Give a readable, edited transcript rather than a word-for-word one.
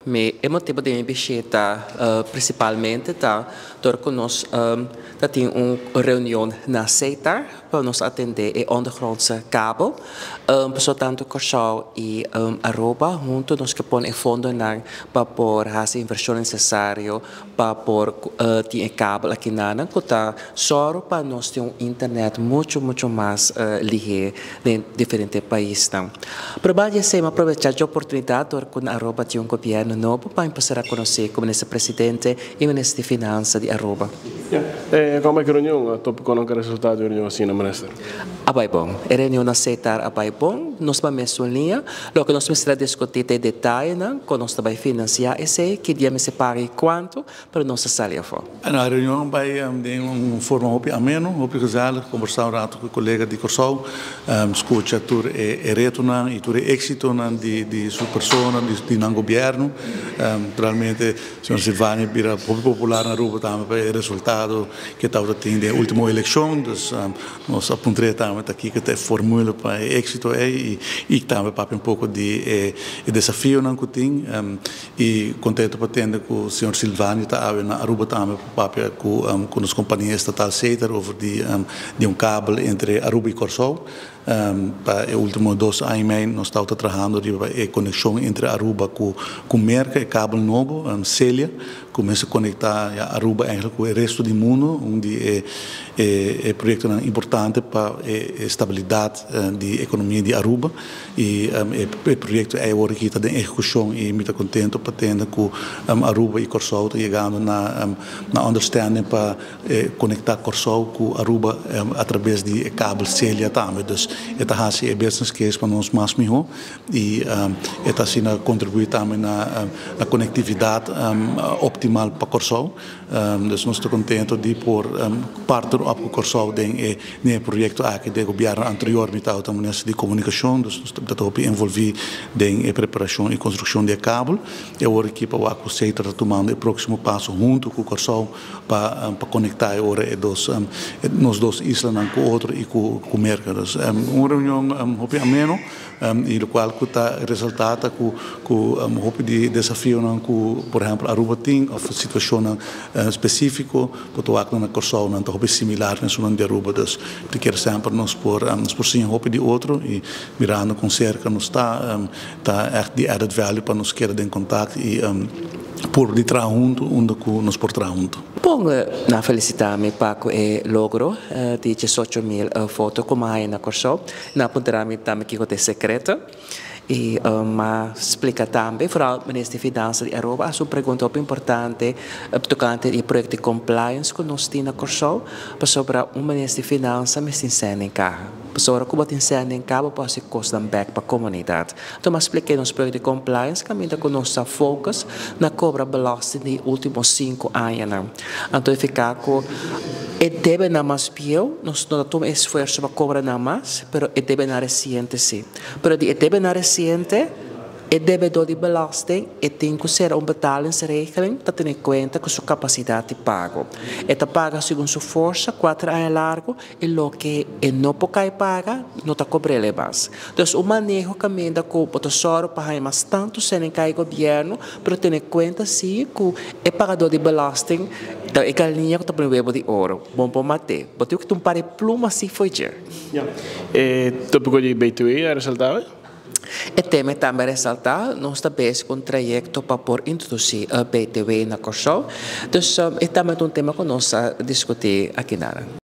Me é motivo de visita principalmente tá door que nós tem uma reunião na CETAR para nos atender e ondergrondse kabel. Portanto, Curaçao e Aruba junto nós que põe fundo para por as inversões necessárias para por ter kabel aqui na que só para nós ter internet muito mais ligado em diferentes países. Provavelmente se aproveitar a oportunidade que Aruba tem governo novo para começar a conhecer como presidente e ministro de Finanças de Aruba. Como é que a reunião, top com o resultado da reunião assim, ministro? Abai bom, a reunião na CETAR abai bom, nós vamos em linha, lo que nós vamos discutir em detalhe, com nós também financiar esse, que dia me separe quanto, para nós sair fora. A reunião vai de uma forma muito amena, muito gezellig, conversar com o colega de Curaçao, escutar tudo e retornar e tudo êxito de sua pessoa, de não governo, realmente, o senhor Silvani vira muito popular na Aruba também, o resultado que estava tendo na última eleição, então nós apontamos também aqui que tem fórmula para êxito e também para um pouco de desafio não que tem e contento para ter que o senhor Silvani está na Aruba também para com as companhias estatais CETAR over de cabo entre Aruba e Curaçao. Para os últimos 2 anos nós estamos trabalhando a conexão entre Aruba com Merca e cabo novo, Célia, começa a conectar Aruba com o resto do mundo, onde é projeto importante para a estabilidade da economia de Aruba e o projeto é agora que está em execução e muito contente para ter que Aruba e Curaçao estão chegando na understanding para conectar Curaçao com Aruba através de cabo Célia também. Esta é a business case para nós mais melhor e esta assim contribui também na conectividade optimal para Curaçao. Então nós estamos contentes de pôr parte do Curaçao no projeto aqui do governo anterior, mitad da ministra de comunicação, nós estamos envolvidos na preparação e construção de cabo. E agora aqui para o CETAR tomando o próximo passo junto com o Curaçao para conectar agora nós duas islas com o outro e com o Merca. Uma reunião muito amena e o qual está resultado com um desafio com, por exemplo, Aruba tem uma situação específica, porque o acto na Curaçao não está similar na zona de Aruba, então quer sempre nos por sim um de outro e mirando com cerca nos está de added value para nos querer em contato e por de trás junto, onde nos por trás junto. Bom, na felicitar-me para o logro de 18.000 fotos como aí na Curaçao, na ponderami também que é secreto. E explica também, para o Ministro de Finanças de Aruba, a sua pergunta muito importante, tocante ao projeto de compliance que nós temos na Curaçao, sobre o Ministro de Finanças, mas ensina em carro. Sobre como te ensina em carro, pode ser custo back para a comunidade. Então, eu expliquei nos projetos de compliance, que ainda que nós focus na cobra belasting dos últimos 5 anos. Então, ficar com deve na mais pior, nós não tomamos esforço para cobrar na mais, mas deve na recente sim. Mas deve na recente, devedor de belasting tem que ser betalingsregeling dat in conta com sua capacidade de pago. Esta paga segundo sua força, 4 anos largo, e lo que não pode pagar, não está cobrando mais. Então, o manejo também da culpa do tesouro para mais tanto sem em governo, para ter em conta sim que o pagador de belasting da galinha que está no web de ouro. Bom para manter. Porque tu pare pluma assim foi já. Tu pode B2E a resultado? O tema também ressaltar, nós estamos com um projeto para introduzir a BTW na Curaçao. Então, é também um tema que nós discutimos aqui na área.